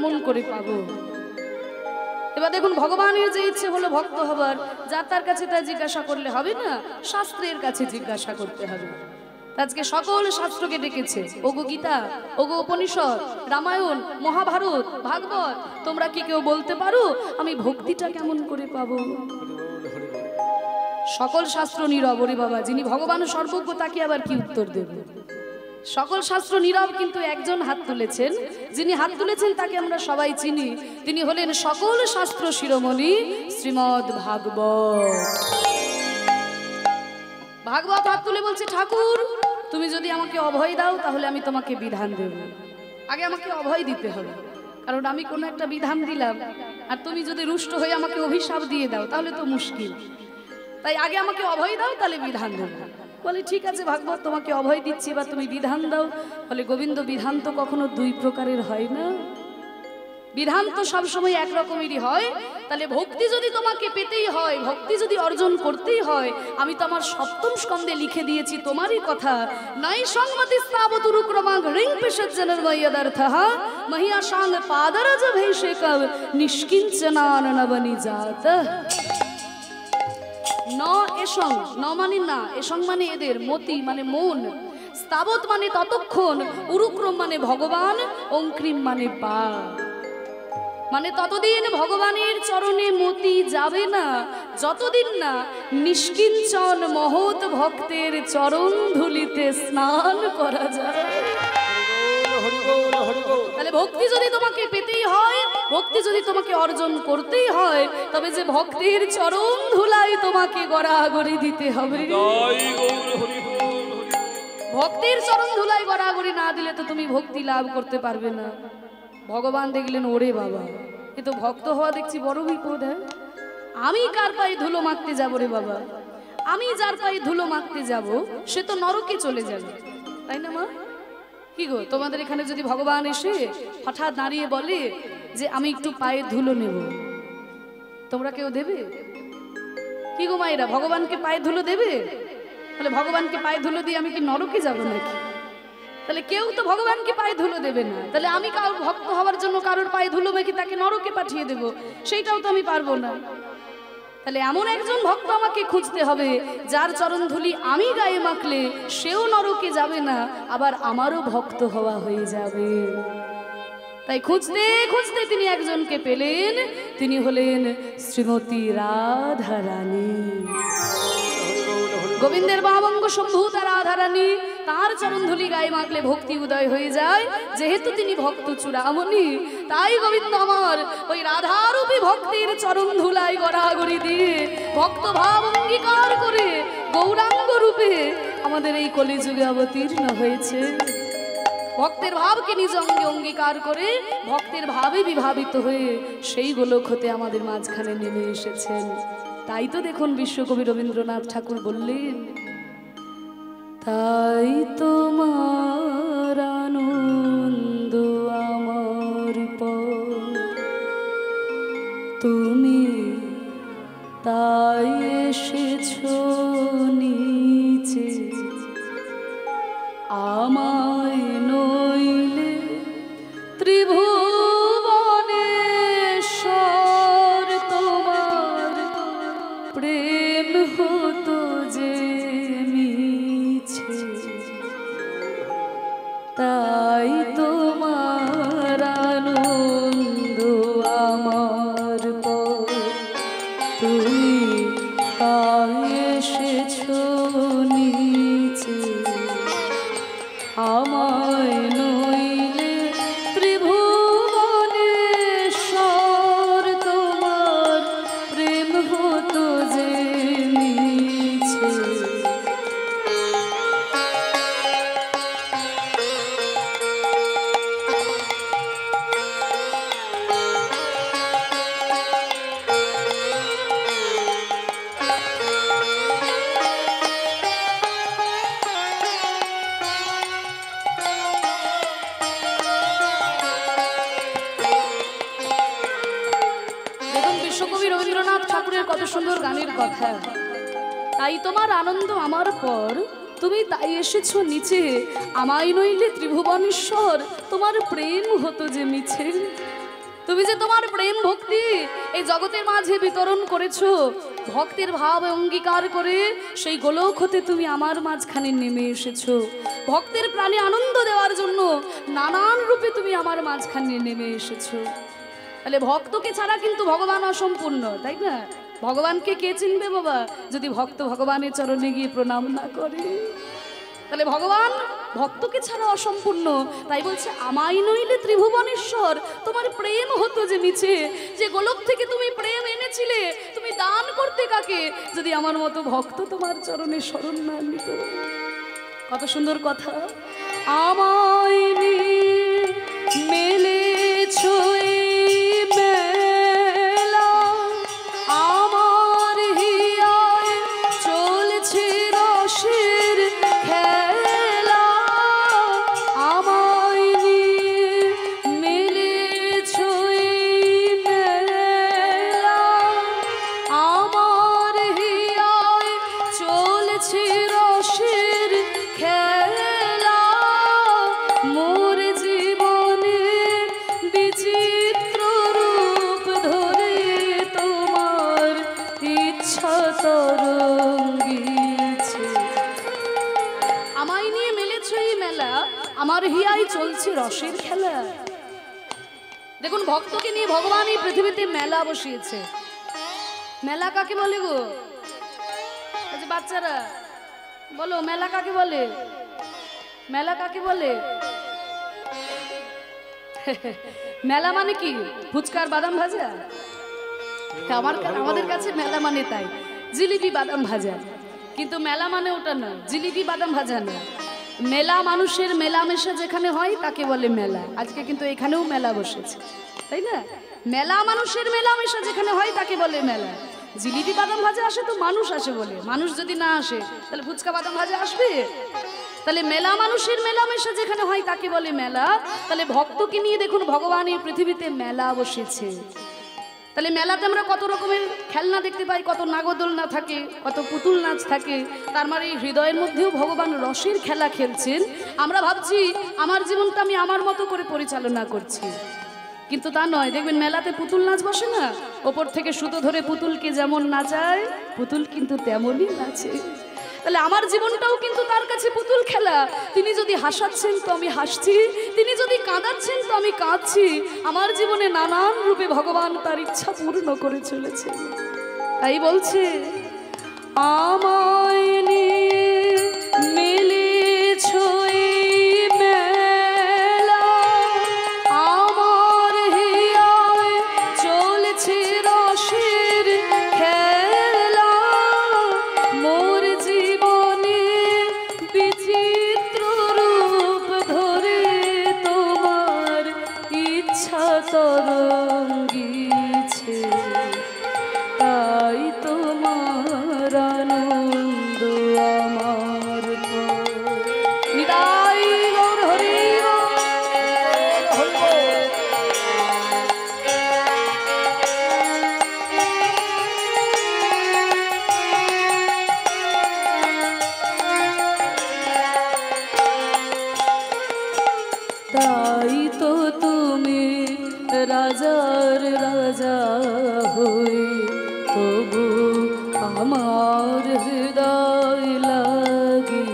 কেমন করে পাবো। এবার দেখুন ভগবানের যে ইচ্ছে হলো ভক্ত হবার, যার তার কাছে তা জিজ্ঞাসা করলে হবে না, শাস্ত্রের কাছে জিজ্ঞাসা করতে হবে। আজকে সকল শাস্ত্রকে ডেকেছে, ওগো গীতা, ওগো উপনিষদ, রামায়ণ, মহাভারত, ভাগবত, তোমরা কি কেউ বলতে পারো আমি ভক্তিটা কেমন করে পাবো? সকল শাস্ত্র নীরব। ওরে বাবা, যিনি ভগবান সর্বজ্ঞ তাকে আবার কি উত্তর দেব? সকল শাস্ত্র নীরব, কিন্তু একজন হাত তুলেছেন, যিনি হাত তুলেছেন তাকে আমরা সবাই চিনি। তিনি হলেন সকল শাস্ত্র শিরোমণি শ্রীমদ্ ভাগবত। ভাগবত হাত তুলে বলছে, ঠাকুর তুমি যদি আমাকে অভয় দাও তাহলে আমি তোমাকে বিধান দেব। আগে আমাকে অভয় দিতে হবে, কারণ আমি কোনো একটা বিধান দিলাম আর তুমি যদি রুষ্ট হয়ে আমাকে অভিশাপ দিয়ে দাও তাহলে তো মুশকিল। তাই আগে আমাকে অভয় দাও, তাহলে বিধান দেব। বলে ঠিক আছে ভাগবত, তোমাকে অভয় দিচ্ছি, এবার তুমি বিধান দাও। বলে গোবিন্দ, বিধান তো কখনো দুই প্রকারের হয় না, বিধান তো সবসময় একরকমেরই হয়। তাহলে ভক্তি যদি তোমাকে পেতেই হয়, ভক্তি যদি অর্জন করতেই হয়, আমি তো আমার সপ্তম স্কন্ধে লিখে দিয়েছি তোমারই কথা, নাই সংমতি স্থাবতুরু ক্রমাং রিং পিশজ্জনর্ময়দার্থঃ মহিয়াশাং পাদরজ ভৈষেকব নিষ্কিঞ্চনান নবনিজাত। ন এসং, ন মানে না, এসং মানে এদের, মতি মানে মন, স্থাবত মানে ততক্ষণ, উরুক্রম মানে ভগবান, অঙ্ক্রিম মানে পা। মানে ততদিন ভগবানের চরণে মতি যাবে না যতদিন না নিষ্কিঞ্চন মহৎ ভক্তের চরণ ধুলিতে স্নান করা যায়। তাহলে ভক্তি যদি তোমাকে পেতেই হয়, ভক্তি যদি তোমাকে অর্জন করতেই হয়, তবে যে ভক্তের চরণ ধুলাই তোমাকে গড়াগড়ি দিতে হবে। ভক্তির চরণ ধুলাই গড়াগড়ি না দিলে তো তুমি ভক্তি লাভ করতে পারবে না। ভগবান দেখলেন, ওরে বাবা, এ তো ভক্ত হওয়া দেখছি বড় বিপদ। হ্যাঁ, আমি কার পায়ে ধুলো মাখতে যাবো রে বাবা? আমি যার পায়ে ধুলো মাখতে যাব সে তো নরকে চলে যাবে, তাই না মা? কি গো, তোমাদের এখানে যদি ভগবান এসে হঠাৎ দাঁড়িয়ে বলে যে আমি একটু পায়ে ধুলো নেব, তোমরা কেউ দেবে? কি গো মায়েরা, ভগবানকে পায়ে ধুলো দেবে? তাহলে ভগবানকে পায়ে ধুলো দিয়ে আমি কি নরকে যাব নাকি? তাহলে কেউ তো ভগবানকে পায়ে ধুলো দেবে না। তাহলে আমি কারোর ভক্ত হওয়ার জন্য কারোর পায়ে ধুলো মেখে তাকে নরকে পাঠিয়ে দেব, সেইটাও তো আমি পারবো না। তাহলে এমন একজন ভক্ত আমাকে খুঁজতে হবে যার চরণ ধুলি আমি গায়ে মাখলে সেও নরকে যাবে না, আবার আমারও ভক্ত হওয়া হয়ে যাবে। তাই খুঁজতে খুঁজতে তিনি একজনকে পেলেন, তিনি হলেন শ্রীমতী রাধা রানী। গোবিন্দের বামঙ্গ সম্ভূতা রাধা রানী, তার চরণ ধুলি গায়ে মাখলে ভক্তি উদয় হয়ে যায়। যেহেতু তিনি ভক্ত চূড়ামণি, তাই গোবিন্দ আমার ওই রাধারূপী ভক্তির চরণ ধুলাই গড়াগড়ি দিয়ে ভক্ত ভাব অঙ্গীকার করে গৌরাঙ্গ রূপে আমাদের এই কলিযুগে অবতীর্ণ হয়েছে। ভক্তের ভাবকে নিজ অঙ্গে অঙ্গীকার করে ভক্তের ভাবে বিভাবিত হয়ে সেই গোলক হতে আমাদের মাঝখানে নেমে এসেছেন। তাই তো দেখুন বিশ্বকবি রবীন্দ্রনাথ ঠাকুর বললেন, তাই তোমার আনন্দ আমার পর, তুমি তাই এসেছো নিচে, আমায় নইলে ত্রিভুবনেশ্বর তোমার প্রেম হতো যে মিছে, তাই তোমার আনন্দ আমার পর, তুমি তাই এসেছো নিচে, আমায় নইলে ত্রিভুবনেশ্বর তোমার প্রেম হতো যে মিছে। বিশ্বকবি রবীন্দ্রনাথ ঠাকুরের কত সুন্দর গানের কথা। তাই তোমার আনন্দ আমার পর, তুমি তাই এসেছো নিচে, আমায় নইলে ত্রিভুবনেশ্বর তোমার প্রেম হতো যে মিছে। তুমি যে তোমার প্রেম ভক্তি এই জগতের মাঝে বিতরণ করেছো, ভক্তের ভাব অঙ্গীকার করে সেই গোলক হতে তুমি আমার মাঝখানে নেমে এসেছো। ভক্তের প্রাণে আনন্দ দেওয়ার জন্য নানান রূপে তুমি আমার মাঝখানে নেমে এসেছো। তাহলে ভক্তকে ছাড়া কিন্তু ভগবান অসম্পূর্ণ, তাই না? ভগবানকে কে চিনবে বাবা যদি ভক্ত ভগবানের চরণে গিয়ে প্রণাম না করে? তাহলে ভগবান ভক্তকে ছাড়া অসম্পূর্ণ। তাই বলছে আমায় নইলে ত্রিভুবনেশ্বর, তোমার প্রেম হতো যে মিছে, যে গোলক থেকে তুমি প্রেম এনেছিলে তুমি দান করতে কাকে যদি আমার মতো ভক্ত তোমার চরণে শরণ না নিত। কত সুন্দর কথা। আমায় নিয়ে মেলেছো এই মেলা, আমার হিয়ায় চলছে রসের খেলা। আমায় নিয়ে মেলেছো এই মেলা, আমার হিয়ায় চলছে রসের খেলা। মোর জীবনে বিচিত্র রূপ ধরে তোমার ইচ্ছা তরঙ্গিছে। আমায় নিয়ে মেলেছো এই মেলা, আমার হিয়ায় চলছে রসের খেলা। দেখুন ভক্তকে নিয়ে ভগবান এই পৃথিবীতে মেলা বসিয়েছে। মেলা কাকে বলে গো? আচ্ছা বাচ্চারা বলো, মেলা কাকে বলে? মেলা কাকে বলে? মেলা মানে কি? ফুচকার বাদাম ভাজা? আমাদের কাছে মেলা মানে তাই জিলিপি বাদাম ভাজা, কিন্তু মেলা মানে ওটা না, জিলিপি বাদাম ভাজা না। মেলা মানুষের মেলামেশা যেখানে হয় তাকে বলে মেলা। আজকে কিন্তু এখানেও মেলা বসেছে, তাই না? মেলা মানুষের মেলামেশা যেখানে হয় তাকে বলে মেলা। জিলিপি বাদাম ভাজা আসে তো মানুষ আসে বলে, মানুষ যদি না আসে তাহলে ফুচকা বাদাম ভাজা আসবে? তাহলে মেলা মানুষের মেলামেশা যেখানে হয় তাকে বলে মেলা। তাহলে ভক্তকে নিয়ে দেখুন ভগবান এই পৃথিবীতে মেলা বসেছে। তাহলে মেলাতে আমরা কত রকমের খেলনা দেখতে পাই, কত নাগদোলনা থাকে, কত পুতুল নাচ থাকে। তার মানে এই হৃদয়ের মধ্যেও ভগবান রসের খেলা খেলছেন। আমরা ভাবছি আমার জীবনটা আমি আমার মতো করে পরিচালনা করছি, কিন্তু তা নয়। দেখবেন মেলাতে পুতুল নাচ বসে না, ওপর থেকে সুতো ধরে পুতুলকে যেমন নাচায় পুতুল কিন্তু তেমনই নাচে। তাহলে আমার জীবনটাও কিন্তু তার কাছে পুতুল খেলা। তিনি যদি হাসাচ্ছেন তো আমি হাসছি, তিনি যদি কাঁদাচ্ছেন তো আমি কাঁদছি। আমার জীবনে নানান রূপে ভগবান তার ইচ্ছা পূর্ণ করে চলেছে। তাই বলছে আমায় নিয়ে মেলেছো এই মেলা, আমার হিয়ায় চলছে রসের খেলা। মোর জীবনে বিচিত্র রূপ ধরে তোমার ইচ্ছা তরঙ্গিছে। তাই তোমার আনন্দ আমার নিতাই গৌর হরি তাই তো তুমি রাজার রাজা হয়ে তবু আমার হৃদয় লাগি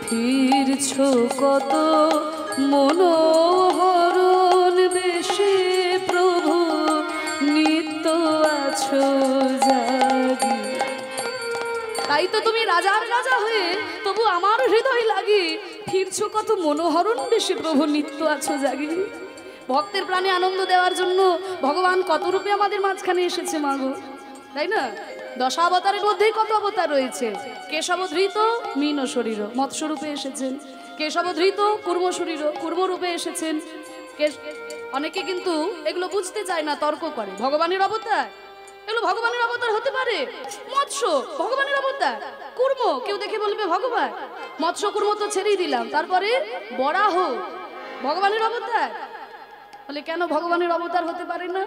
ফিরছো কত মনোহরণ বেশে প্রভু নিত্য আছো জাগি। তাই তো তুমি রাজার রাজা হয়ে তবু আমার হৃদয় লাগি ফিরছো কত মনোহরণ বেশে প্রভু নিত্য আছো জাগি। ভক্তের প্রাণে আনন্দ দেওয়ার জন্য ভগবান কত রূপে আমাদের মাঝখানে এসেছে মাগো, তাই না? দশাবতারের মধ্যেই কত অবতার রয়েছে। কেশবধৃত মীন শরীর মৎস্যরূপে এসেছেন, কেশবধৃত কুর্ম শরীর কুর্মরূপে এসেছেন। অনেকে কিন্তু এগুলো বুঝতে চায় না, তর্ক করে ভগবানের অবতার, এগুলো ভগবানের অবতার হতে পারে? মৎস্য ভগবানের অবতার, কুর্ম কেউ দেখে বলবে ভগবান। মৎস্য কুর্ম তো ছেড়েই দিলাম, তারপরে বরাহ ভগবানের অবতার। বলে কেন ভগবানের অবতার হতে পারে না?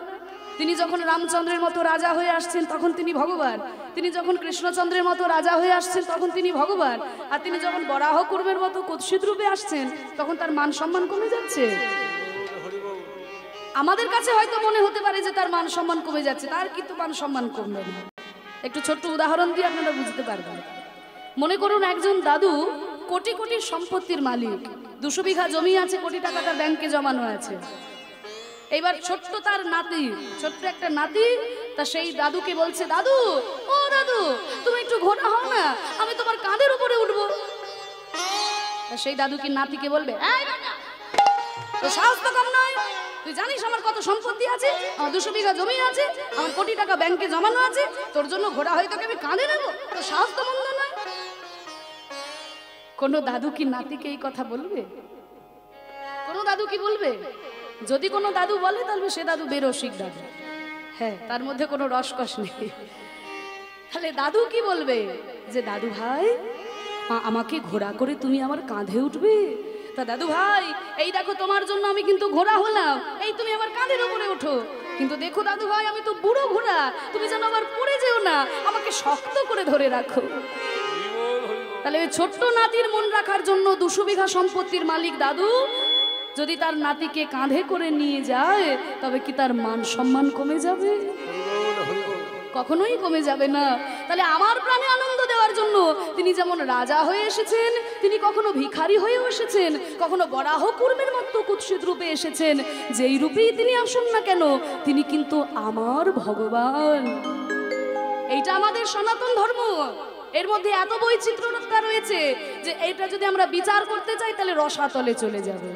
তিনি যখন রামচন্দ্রের মতো রাজা হয়ে আসছেন তখন তিনি ভগবান, তিনি যখন কৃষ্ণচন্দ্রের মতো রাজা হয়ে আসছেন তখন তিনি ভগবান, আর তিনি যখন বরাহ কুর্মের মতো কুৎসিত রূপে আসছেন তখন তার মান সম্মান কমে যাচ্ছে। আমাদের কাছে হয়তো মনে হতে পারে যে তার মান সম্মান কমে যাচ্ছে, তার কিন্তু মান সম্মান কমবে না। একটু ছোট্ট উদাহরণ দিয়ে আপনারা বুঝতে পারবেন। মনে করুন একজন দাদু কোটি কোটি সম্পত্তির মালিক, 200 বিঘা জমি আছে, কোটি টাকা তার ব্যাংকে জমানো আছে। এইবার ছোট্ট তার নাতি, ছোট্ট একটা নাতি তা সেই দাদুকে বলছে, দাদু ও দাদু তুমি একটু ঘোড়া হও না, আমি তোমার কাঁধের উপরে উঠবো। সেই দাদু কি নাতিকে বলবে, তো সাহস তো কম নয়, তুই জানিস আমার কত সম্পত্তি আছে, আমার 200 বিঘা জমি আছে, আমার কোটি টাকা ব্যাংকে জমানো আছে, তোর জন্য ঘোড়া হয়ে তোকে আমি কাঁধে নেবো, তো সাহস তো মন্দ নয়। কোন দাদু কি নাতিকে এই কথা বলবে? কোন দাদু কি বলবে? যদি কোনো দাদু বলে তাহলে সে দাদু বেরসিক দাদু, হ্যাঁ, তার মধ্যে কোনো রসকস নেই। তাহলে দাদু কি বলবে যে দাদু ভাই আমাকে ঘোড়া করে তুমি আমার কাঁধে উঠবে? তা দাদু ভাই এই দেখো তোমার জন্য আমি কিন্তু ঘোড়া হলাম, এই তুমি আমার কাঁধের উপরে ওঠো। কিন্তু দেখো দাদু ভাই আমি তো বুড়ো ঘোড়া, তুমি যেন আবার পড়ে যেও না, আমাকে শক্ত করে ধরে রাখো। তাহলে ওই ছোট্ট নাতির মন রাখার জন্য 200 বিঘা সম্পত্তির মালিক দাদু যদি তার নাতিকে কাঁধে করে নিয়ে যায়, তবে কি তার মান সম্মান কমে যাবে? কখনোই কমে যাবে না। তাহলে আমার প্রাণে আনন্দ দেওয়ার জন্য তিনি যেমন রাজা হয়ে এসেছেন, তিনি কখনো ভিখারি হয়েও এসেছেন, কখনো বরাহ কুর্মের মতো কুৎসিত রূপে এসেছেন, যেই রূপেই তিনি আসুন না কেন তিনি কিন্তু আমার ভগবান। এইটা আমাদের সনাতন ধর্ম, এর মধ্যে এত বৈচিত্র্যতা রয়েছে যে এইটা যদি আমরা বিচার করতে চাই তাহলে রসাতলে চলে যাবে।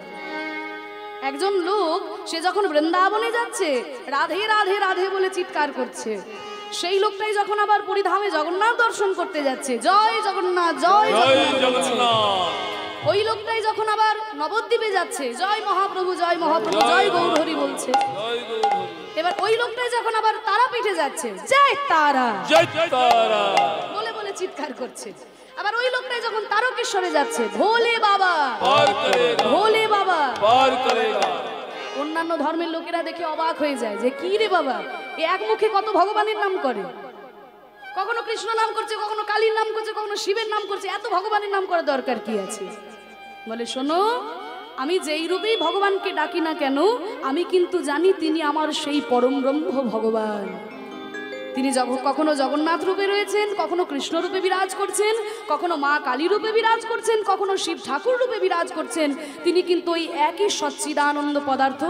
একজন লোক সে যখন বৃন্দাবনে যাচ্ছে রাধে রাধে রাধে বলে চিৎকার করছে, সেই লোকটাই যখন আবার পুরীধামে জগন্নাথ দর্শন করতে যাচ্ছে, জয় জগন্নাথ জয় জগন্নাথ, ওই লোকটাই যখন আবার নবদ্বীপে যাচ্ছে, জয় মহাপ্রভু জয় গৌর হরি বলছে, এবার ওই লোকটাই যখন আবার তারাপীঠে যাচ্ছে, জয় তারা বলে বলে চিৎকার করছে। আবার ওই লোকটাই যখন তারকেশ্বরে যাচ্ছে, ভোলে বাবা ভোলে বাবা। অন্যান্য ধর্মের লোকেরা দেখে অবাক হয়ে যায় যে কি রে বাবা, এ এক মুখে কত ভগবানের নাম করে, কখনো কৃষ্ণ নাম করছে, কখনো কালীর নাম করছে, কখনো শিবের নাম করছে, এত ভগবানের নাম করার দরকার কি আছে? বলে শোনো, আমি যেই রূপেই ভগবানকে ডাকি না কেন আমি কিন্তু জানি তিনি আমার সেই পরম ব্রহ্ম ভগবান। তিনি কখনো জগন্নাথ রূপে রয়েছেন, কখনো কৃষ্ণ রূপে বিরাজ করছেন, কখনো মা কালী রূপে বিরাজ করছেন, কখনো শিব ঠাকুর রূপে বিরাজ করছেন। তিনি কিন্তু ওই একই সচ্চিদানন্দ পদার্থ।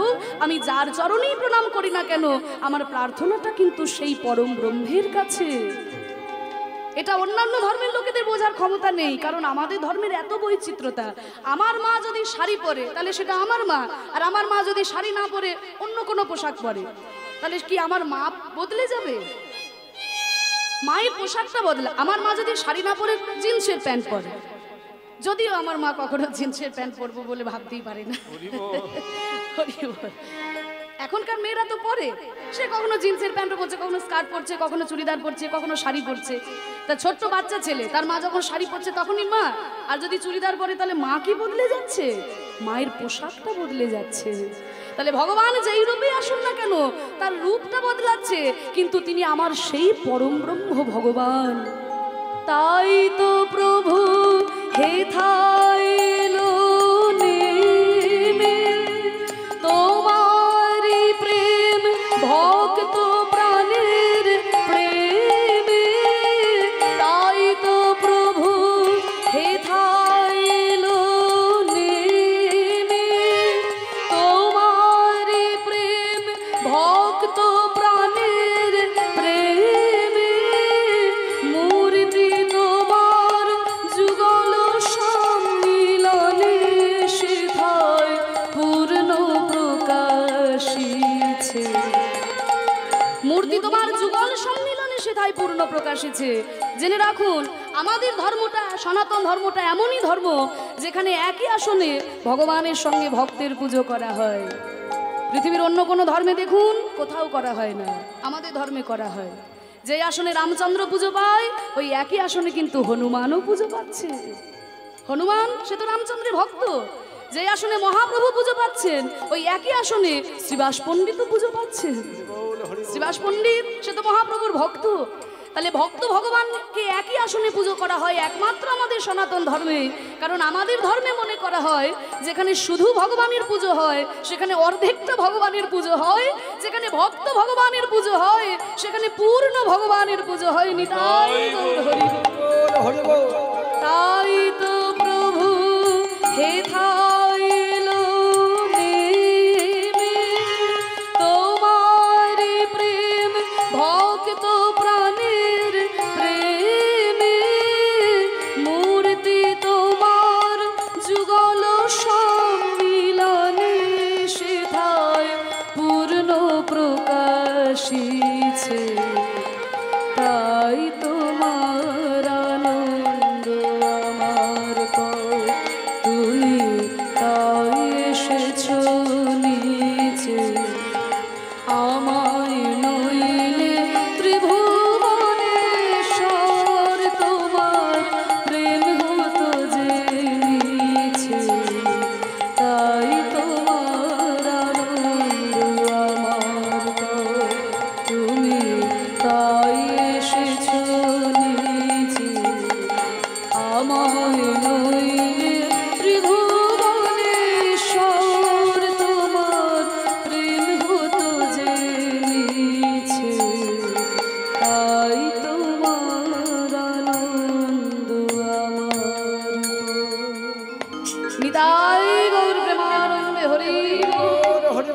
আমি যার চরণেই প্রণাম করি না কেন আমার প্রার্থনাটা কিন্তু সেই পরম ব্রহ্মের কাছে। এটা অন্যান্য ধর্মের লোকেদের বোঝার ক্ষমতা নেই, কারণ আমাদের ধর্মের এত বৈচিত্র্যতা। আমার মা যদি শাড়ি পরে তাহলে সেটা আমার মা, আর আমার মা যদি শাড়ি না পরে অন্য কোনো পোশাক পরে তাহলে কি আমার মা বদলে যাবে? মায়ের পোশাকটা বদলা। আমার মা যদি শাড়ি না পরে জিন্সের প্যান্ট পরে, যদিও আমার মা কখনো জিন্সের প্যান্ট পরবো বলে ভাবতেই পারে না, এখনকার মেয়েরা তো পরে, সে কখনো জিন্সের প্যান্টও পরছে, কখনো স্কার্ট পরছে, কখনো চুড়িদার পরছে, কখনো শাড়ি পরছে। তা ছোট্ট বাচ্চা ছেলে তার মা যখন শাড়ি পরছে তখনই মা, আর যদি চুড়িদার পরে তাহলে মা কি বদলে যাচ্ছে? মায়ের পোশাকটা বদলে যাচ্ছে। তাহলে ভগবান যেই রূপে আসুন না কেন তার রূপটা বদলাচ্ছে, কিন্তু তিনি আমার সেই পরম ব্রহ্ম ভগবান। তাই তো প্রভু হেথাইলো নেমে তোমারি প্রেম ভক্ত প্রাণের প্রেমে, তাই তো প্রভু হেথাইলো নেমে তোমারি প্রেম ভক্ত প্রাণের প্রেমে, মূর্তি তোমার যুগল সম্মিলনে সেথায় পূর্ণ প্রকাশিছে। মূর্তি তোমার যুগল সম্মিলনে সেথায় পূর্ণ প্রকাশিছে। জেনে রাখুন আমাদের ধর্মটা, সনাতন ধর্মটা এমনই ধর্ম যেখানে একই আসনে ভগবানের সঙ্গে ভক্তের পুজো করা হয়। পৃথিবীর অন্য কোনো ধর্মে দেখুন কোথাও করা হয় না, আমাদের ধর্মে করা হয়। যে আসনে রামচন্দ্র পুজো পায় ওই একই আসনে কিন্তু হনুমানও পুজো পাচ্ছে। হনুমান সে তো রামচন্দ্রের ভক্ত। যে আসনে মহাপ্রভু পুজো পাচ্ছেন ওই একই আসনে শ্রীবাস পণ্ডিতও পুজো পাচ্ছেন। শ্রীবাস পণ্ডিত সে তো মহাপ্রভুর ভক্ত। তাহলে ভক্ত ভগবানকে একই আসনে পুজো করা হয় একমাত্র আমাদের সনাতন ধর্মে। কারণ আমাদের ধর্মে মনে করা হয় যেখানে শুধু ভগবানের পুজো হয় সেখানে অর্ধেকটা ভগবানের পুজো হয়, যেখানে ভক্ত ভগবানের পুজো হয় সেখানে পূর্ণ ভগবানের পুজো হয়। নিতাই গৌর হরি বল। তাই তো প্রভু হে থাইল তোমার প্রেম ভক্ত প্রাণের প্রেমে মূর্তি তোমার যুগল সম্মিলনে সেথায় পূর্ণ প্রকাশিছে। তাই তোমার আনন্দ আমার কর, তুমি তাই এসেছো নিচে। আমায় নইলে ত্রিভুবনেশ্বর তোমার প্রেম হতো যে নিচে। তাই তোমার আনন্দ আমার কর, তুমি তাই এসেছো নিচে। আমায় নইলে ত্রিভুবনেশ্বর তোমার প্রেম হতো যে নিচে। তাই তোমার আনন্দ আমার। নিতাই গৌর প্রেমানন্দে হরি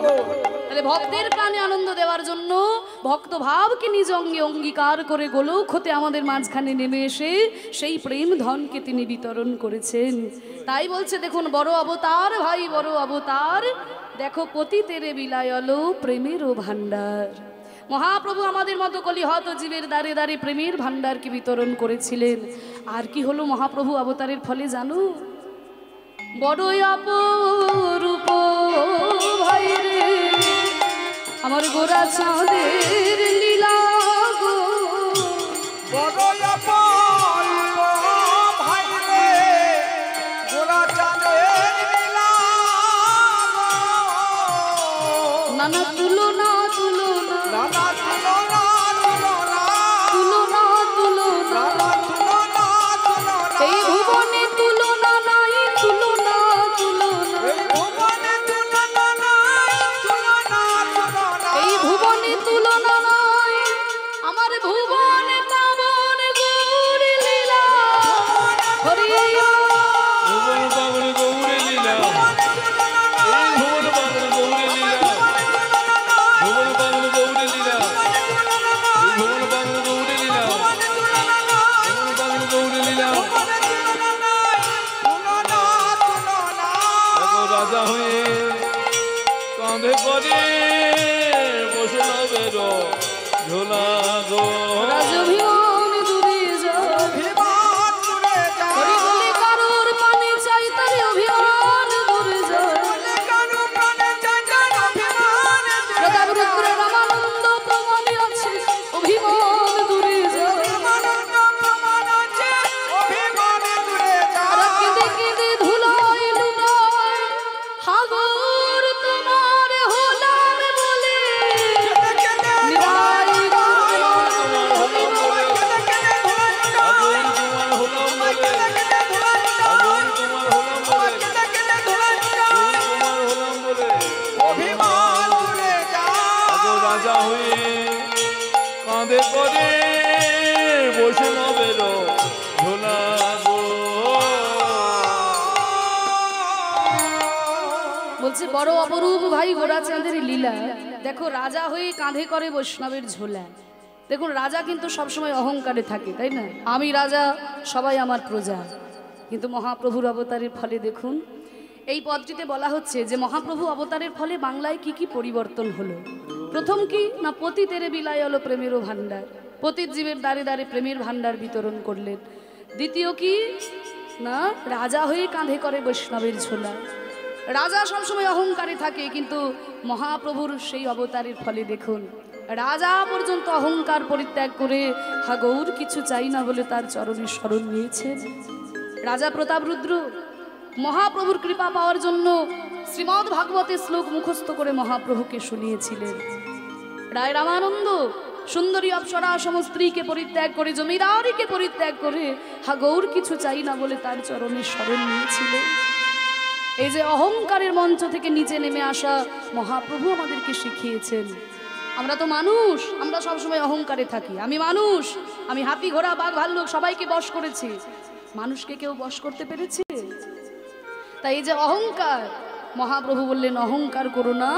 বল। তাহলে ভক্তের প্রাণে আনন্দ দেওয়ার জন্য ভক্ত ভাবকে নিজ অঙ্গে অঙ্গীকার করে গোলক হতে আমাদের মাঝখানে নেমে এসে সেই প্রেম ধনকে তিনি বিতরণ করেছেন। তাই বলছে দেখুন বড় অবতার ভাই বড় অবতার, দেখো পতিতেরে বিলায়ল প্রেমেরও ভাণ্ডার। মহাপ্রভু আমাদের মতো কলি হত জীবের দ্বারে দ্বারে প্রেমের ভাণ্ডারকে বিতরণ করেছিলেন। আর কি হলো মহাপ্রভু অবতারের ফলে জানো? বড়ই অপরূপ ভাই রে আমার গোরা চাঁদের লীলা গো। বড়ই অপরূপ ভাই রে গোরা চাঁদের লীলা গো। নানা তুলনা তুলনা নানা তুলনা তুলনা তুলনা তুলনা নানা তুলনা তুলনা এই ভুবনে তুলনা নাই তুলনা তুলনা এই ভুবনে তুলনা নাই তুলনা তুলনা এই ভুবনে তুলনা নাই আমার ভুবনে পাবন গৌর লীলা হরি ভুবন পাবন গৌরে লীলা, এই ভুবন পাবন গৌরে লীলা, ভুবন পাবন গৌরে লীলা, এই ভুবন পাবন গৌরে লীলা, ভুবন পাবন গৌরে লীলা। দেখো রাজা হয়ে কাঁধে করে বৈষ্ণবের ঝোলা গো। রাজভিমান দূরে যায় অভিমান দূরে যায় হরি বলে কারোর পানে চাই তার অভিমান দূরে যায়। কারো প্রাণে যায় যার অভিমান প্রতাপরুদ্র রামানন্দ প্রমাণে আছে অভিমান দূরে যায়। রামানন্দ প্রমাণ আছে অভিমান দূরে আর যায় কেঁদে কেঁদে ধুলায় লুটায় হাগর তোমার হলাম বলে। নিতাই গৌর হরি বল। আগুন তোমার হলাম বলে, আগুন তোমার হলাম বলে, আগুন তোমার হলাম বলে। অভিমান দূরে আগো যায় রাজা হয়ে কাঁধে করে বৈষ্ণবের ঝোলা গো। বলছে বড় অপরূপ ভাই গোরা চাঁদের লীলা। দেখো রাজা হয়ে কাঁধে করে বৈষ্ণবের ঝোলা। দেখুন রাজা কিন্তু সবসময় অহংকারে থাকে, তাই না? আমি রাজা, সবাই আমার প্রজা। কিন্তু মহাপ্রভুর অবতারের ফলে দেখুন এই পদটিতে বলা হচ্ছে যে মহাপ্রভু অবতারের ফলে বাংলায় কি কি পরিবর্তন হলো। প্রথম কি না, পতিতেরে বিলায়ল প্রেমেরও ভাণ্ডার, পতিত জীবের দ্বারে দ্বারে প্রেমের ভাণ্ডার বিতরণ করলেন। দ্বিতীয় কি না, রাজা হয়ে কাঁধে করে বৈষ্ণবের ঝোলা। রাজা সবসময় অহংকারে থাকে, কিন্তু মহাপ্রভুর সেই অবতারের ফলে দেখুন রাজা পর্যন্ত অহংকার পরিত্যাগ করে হা গৌর কিছু চাই না বলে তার চরণে শরণ নিয়েছেন। রাজা প্রতাপরুদ্র মহাপ্রভুর কৃপা পাওয়ার জন্য শ্রীমদ্ ভাগবতের শ্লোক মুখস্থ করে মহাপ্রভুকে শুনিয়েছিলেন। রায় রামানন্দ সুন্দরী অপ্সরা সম স্ত্রীকে পরিত্যাগ করে, জমিদারিকে পরিত্যাগ করে হা গৌর কিছু চাই না বলে তার চরণে শরণ নিয়েছিল। এই যে অহংকারের মঞ্চ থেকে নিচে নেমে আসা মহাপ্রভু আমাদেরকে শিখিয়েছেন। আমরা তো মানুষ, আমরা সবসময় অহংকারে থাকি। আমি মানুষ, আমি হাতি ঘোড়া বাঘ ভাল্লুক সবাইকে বশ করেছি, মানুষকে কেউ বশ করতে পেরেছে? তাই এই যে অহংকার, মহাপ্রভু বললেন অহংকার করো না,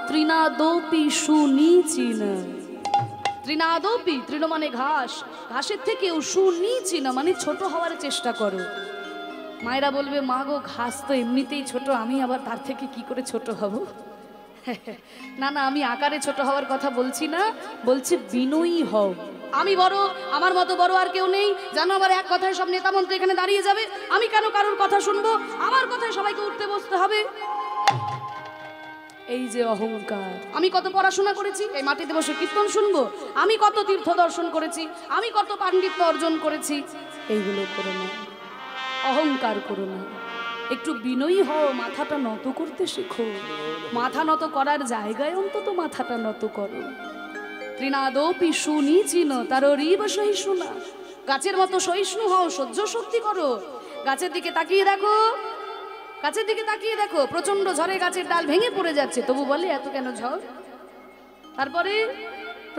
তৃণাদপি সুনীচিন। তৃণাদপি, তৃণ মানে ঘাস, ঘাসের থেকেও সুনীচিন মানে ছোট হওয়ার চেষ্টা করো। মায়েরা বলবে মা গো ঘাস তো এমনিতেই ছোট, আমি আবার তার থেকে কি করে ছোট হব? না না, আমি আকারে ছোট হওয়ার কথা বলছি না, বলছি বিনয়ী হও। আমি বড়, আমার মতো বড় আর কেউ নেই, জানো আবার এক কথায় সব নেতা মন্ত্রী এখানে দাঁড়িয়ে যাবে, আমি কেন কারোর কথা শুনবো? আমার কথায় সবাইকে উঠতে বসতে হবে। এই যে অহংকার। আমি কত পড়াশোনা করেছি, এই মাটিতে বসে কীর্তন শুনবো, আমি কত তীর্থ দর্শন করেছি, আমি কত পাণ্ডিত্য অর্জন করেছি, এইগুলো করো না, অহংকার করো না, একটু বিনয়ী হও, মাথাটা নত করতে শেখো। মাথা নত করার জায়গায় অন্তত মাথাটা নত করো। তৃণাদপি সুনীচিন তাররিব সহিষ্ণুনা, গাছের মতো সহিষ্ণু হও, সহ্য শক্তি করো। গাছের দিকে তাকিয়ে দেখো, গাছের দিকে তাকিয়ে দেখো, প্রচন্ড ঝড়ে গাছের ডাল ভেঙে পড়ে যাচ্ছে, তবু বলে এত কেন ঝড়? তারপরে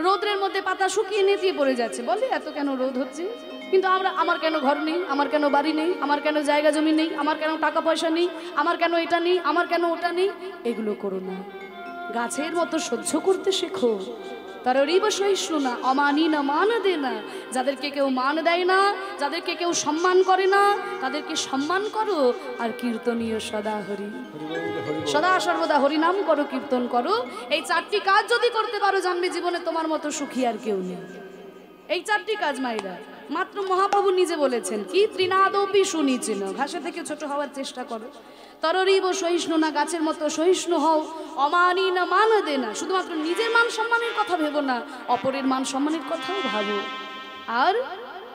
রোদ্রের মধ্যে পাতা শুকিয়ে নেতিয়ে পড়ে যাচ্ছে, বলে এত কেন রোদ হচ্ছে? কিন্তু আমরা, আমার কেন ঘর নেই, আমার কেন বাড়ি নেই, আমার কেন জায়গা জমি নেই, আমার কেন টাকা পয়সা নেই, আমার কেন এটা নেই, আমার কেন ওটা নেই, এগুলো করো না। গাছের মতো সহ্য করতে শেখো। তার রিব সহিষ্ণু না, অমানি না মান দে না। যাদেরকে কেউ মান দেয় না, যাদেরকে কেউ সম্মান করে না, তাদেরকে সম্মান করো। আর কীর্তনীয় সদা হরি, সদা সর্বদা হরি নাম করো, কীর্তন করো। এই চারটি কাজ যদি করতে পারো, জানবে জীবনে তোমার মতো সুখী আর কেউ নেই। এই চারটি কাজ মাইরা মাত্র মহাপ্রভু নিজে বলেছেন কি, তৃণাদপি সুনীচিন, ঘাসে থেকে ছোট হওয়ার চেষ্টা করো। তররিব সহিষ্ণু না, গাছের মতো সহিষ্ণু হও। অমানি না মান দে না, শুধুমাত্র নিজের মান সম্মানের কথা ভেবো না, অপরের মান সম্মানের কথাও ভাবো। আর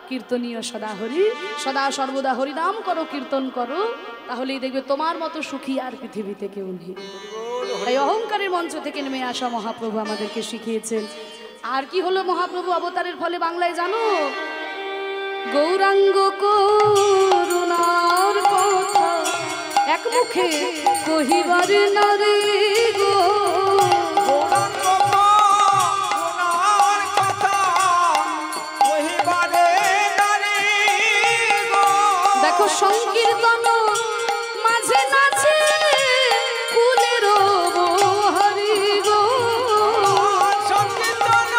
কীর্তনীয় সদা হরি, সদা সর্বদা হরি নাম করো, কীর্তন করো, তাহলেই দেখবে তোমার মতো সুখী আর পৃথিবীতে কেউ নেই। তাই অহংকারের মঞ্চ থেকে নেমে আসা মহাপ্রভু আমাদেরকে শিখিয়েছেন। আর কি হলো মহাপ্রভু অবতারের ফলে বাংলায় জানো? গৌরাঙ্গ করুণার কথা এক মুখে কহিবার না রে গো। গৌরাঙ্গ করুণার কথা কহিবারে না রে গো। দেখো সংকীর্তন মাঝে নাচে কুলের হরি গো। সংকীর্তন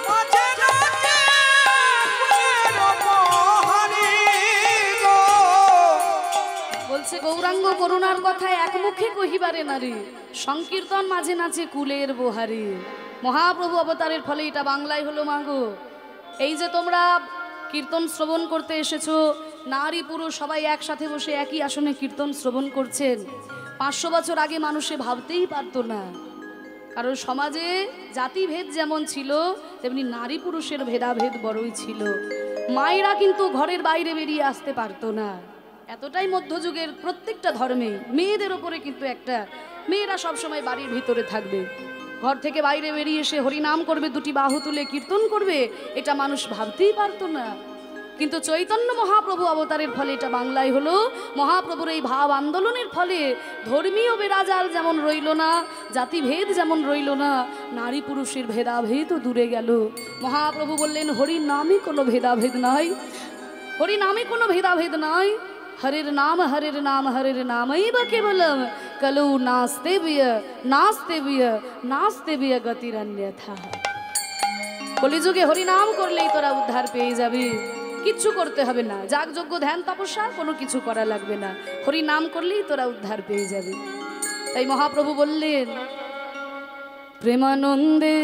মাঝে নাচে কুলের হরি গো। বলছে গৌরাঙ্গ করুণার কথা এক মুখে কহিবারে নারী, সংকীর্তন মাঝে নাচে কুলের বোহারি। মহাপ্রভু অবতারের ফলে এটা বাংলায় হলো মাগো। এই যে তোমরা কীর্তন শ্রবণ করতে এসেছো, নারী পুরুষ সবাই একসাথে বসে একই আসনে কীর্তন শ্রবণ করছেন। 500 বছর আগে মানুষে ভাবতেই পারতো না, কারণ সমাজে জাতিভেদ যেমন ছিল তেমনি নারী পুরুষের ভেদাভেদ বড়ই ছিল। মায়েরা কিন্তু ঘরের বাইরে বেরিয়ে আসতে পারতো না, এতটাই মধ্যযুগের প্রত্যেকটা ধর্মে মেয়েদের ওপরে কিন্তু একটা, মেয়েরা সবসময় বাড়ির ভিতরে থাকবে, ঘর থেকে বাইরে বেরিয়ে এসে হরিনাম করবে, দুটি বাহু তুলে কীর্তন করবে, এটা মানুষ ভাবতেই পারতো না। কিন্তু চৈতন্য মহাপ্রভু অবতারের ফলে এটা বাংলায় হলো। মহাপ্রভুর এই ভাব আন্দোলনের ফলে ধর্মীয় বেরাজাল যেমন রইল না, জাতিভেদ যেমন রইল না, নারী পুরুষের ভেদাভেদও দূরে গেল। মহাপ্রভু বললেন হরি নামে কোনো ভেদাভেদ নাই, হরি নামে কোনো ভেদাভেদ নাই। হরের নাম হরের নাম হরের নামই বা কেবলম কলু নাস্তে বিয় নাস্তে বিয় নাস্তে বিয় গতির অন্যথা। কলিযুগে হরিনাম করলেই তোরা উদ্ধার পেয়ে যাবি, কিচ্ছু করতে হবে না, যাগযজ্ঞ ধ্যান তপস্যা কোনো কিছু করা লাগবে না, হরিনাম করলেই তোরা উদ্ধার পেয়ে যাবি। তাই মহাপ্রভু বললেন প্রেমানন্দে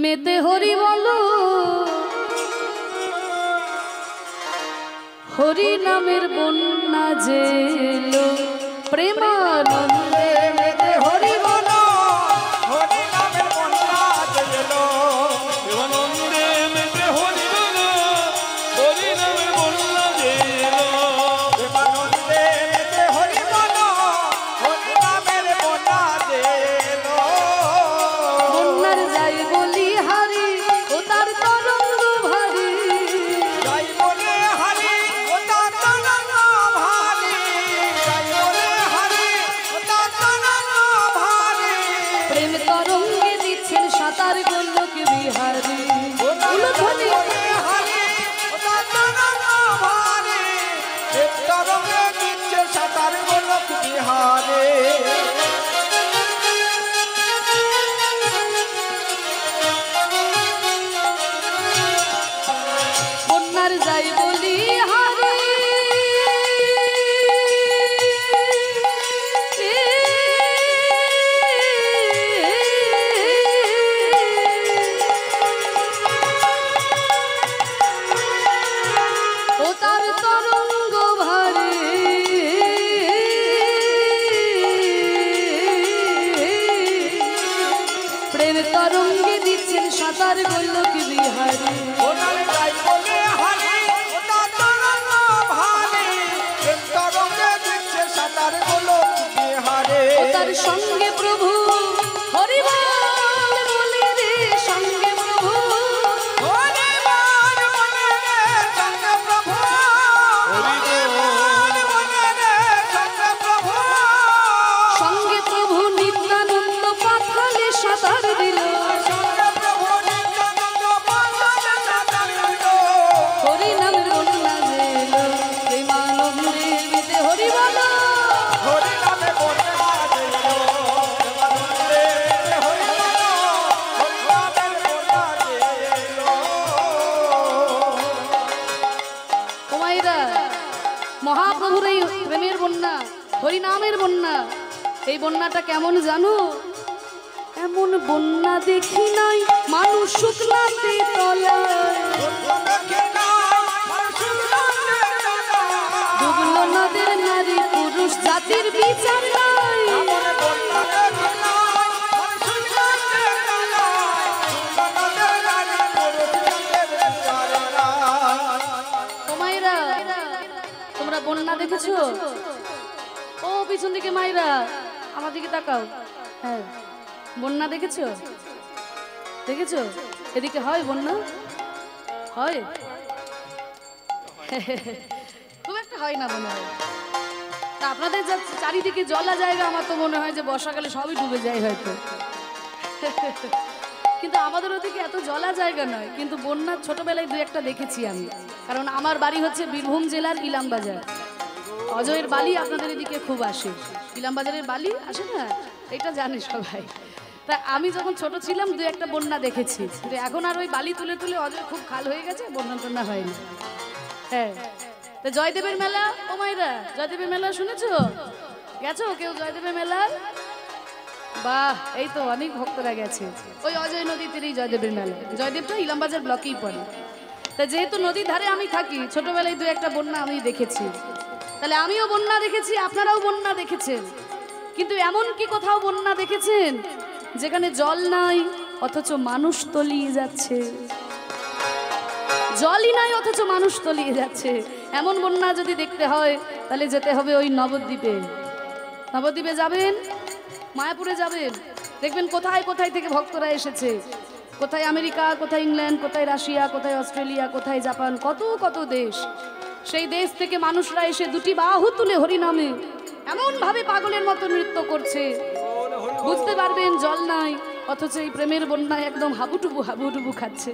মেতে হরি বলো, হরি নামের বন্যা জেলো, প্রেমানন্দে মেতে হরি বলো, হরি নামের বন্যা জেলো। প্রেমানন্দে মেতে হরি বলো, হরি নামের বন্যা জেলো। প্রেমানন্দে মেতে হরি বলো, হরি নামের বন্যা জেলো। প্রেম তরঙ্গে দিচ্ছেন সাঁতার গোলক বিহারী উলুধ্বনি সাঁতার গোলক বিহারে বন্যার যাই বলি হারে ও তার তরঙ্গ ভারে প্রেম তরঙ্গে দিচ্ছেন সাঁতার গোলক বিহারী ওনার যাই বলে হারি ওনার তরঙ্গ ভারে প্রেম তরঙ্গে দিচ্ছে সাঁতার গোলক বিহারে ও তার সঙ্গে প্রভু হরিবল বলি রে সঙ্গে প্রভু হরিবল বলে রে সঙ্গে প্রভু হরিবল বলে রে সঙ্গে প্রভু সঙ্গে প্রভু নিত্যানন্দ পাথালে সাঁতার দিল সঙ্গে প্রভু নিত্যানন্দ পাথালে সাঁতার দিল হরি নামের বন্যা যেল প্রেমানন্দে বিতে হরিবল হরি নামে বন্যা দিল দেবানন্দে হরিবল হরি নামে বন্যা দিল কুমাইরা মহাপ্রভুর এই প্রেমের বন্যা হরিনামের বন্যা এই বন্যাটা কেমন জানো এমন বন্যা দেখি নাই মানুষ শুকনাতে তলায় ডুবলো নদের নারী পুরুষ জাতির বিচার নাই ও মাইরা তোমরা বন্যা দেখেছো ও পিছন দিকে মাইরা আমার দিকে তাকাও হ্যাঁ বন্যা দেখেছো দেখেছো এদিকে হয় বন্যা হয় খুব একটা হয় না মনে হয় তা আপনাদের যা চারিদিকে জলা জায়গা আমার তো মনে হয় যে বর্ষাকালে সবই ডুবে যায় হয়তো কিন্তু আমাদের ওদিকে এত জলা জায়গা নয় কিন্তু বন্যার ছোটবেলায় দু একটা দেখেছি আমি কারণ আমার বাড়ি হচ্ছে বীরভূম জেলার ইলামবাজার অজয়ের বালি আপনাদের এদিকে খুব আসে ইলামবাজারের বালি আসে না এটা জানে সবাই তা আমি যখন ছোট ছিলাম দু একটা বন্যা দেখেছি কিন্তু এখন আর ওই বালি তুলে তুলে অজয় খুব খাল হয়ে গেছে বন্যা টন্যা হয়নি হ্যাঁ তো জয়দেবের মেলা ও মাইরা জয়দেবের মেলা শুনেছো গেছো কেউ জয়দেবের মেলা বাহ এই তো অনেক ভক্তরা গেছে ওই অজয় নদী তীরেই জয়দেবের মেলা জয়দেবটা ইলামবাজার ব্লকেই পড়ে তা যেহেতু নদীর ধারে আমি থাকি ছোটবেলায় দু একটা বন্যা আমি দেখেছি তাহলে আমিও বন্যা দেখেছি আপনারাও বন্যা দেখেছেন কিন্তু এমন কি কোথাও বন্যা দেখেছেন যেখানে জল নাই অথচ মানুষ তলিয়ে যাচ্ছে জলই নাই অথচ মানুষ তলিয়ে যাচ্ছে এমন বন্যা যদি দেখতে হয় তাহলে যেতে হবে ওই নবদ্বীপে নবদ্বীপে যাবেন মায়াপুরে যাবেন দেখবেন কোথায় কোথায় থেকে ভক্তরা এসেছে কোথায় আমেরিকা কোথায় ইংল্যান্ড কোথায় রাশিয়া কোথায় অস্ট্রেলিয়া কোথায় জাপান কত কত দেশ সেই দেশ থেকে মানুষরা এসে দুটি বাহু তুলে হরিনামে এমন ভাবে পাগলের মতো নৃত্য করছে বুঝতে পারবেন জল নাই অথচ এই প্রেমের বন্যায় একদম হাবুডুবু খাচ্ছে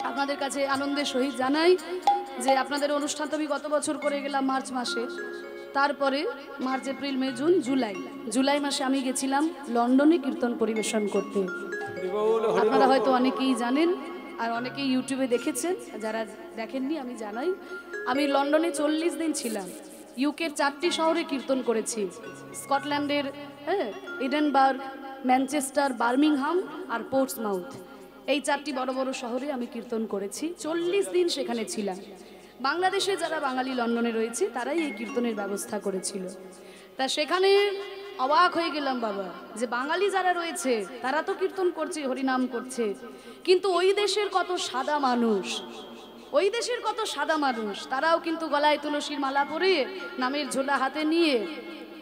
আপনাদের কাছে আনন্দের সহিত জানাই যে আপনাদের অনুষ্ঠান তো আমি গত বছর করে গেলাম মার্চ মাসে তারপরে March April May June July মাসে আমি গেছিলাম লন্ডনে কীর্তন পরিবেশন করতে আপনারা হয়তো অনেকেই জানেন আর অনেকেই ইউটিউবে দেখেছেন যারা দেখেননি আমি জানাই আমি লন্ডনে 40 দিন ছিলাম ইউকের 4টি শহরে কীর্তন করেছি স্কটল্যান্ডের এডেনবার্গ ম্যানচেস্টার বার্মিংহাম আর পোর্টসমাউথ এই 4টি বড় বড় শহরে আমি কীর্তন করেছি 40 দিন সেখানে ছিলাম বাংলাদেশে যারা বাঙালি লন্ডনে রয়েছে তারাই এই কীর্তনের ব্যবস্থা করেছিল তা সেখানে অবাক হয়ে গেলাম বাবা যে বাঙালি যারা রয়েছে তারা তো কীর্তন করছে হরিনাম করছে কিন্তু ওই দেশের কত সাদা মানুষ তারাও কিন্তু গলায় তুলসীর মালা পরে নামের ঝোলা হাতে নিয়ে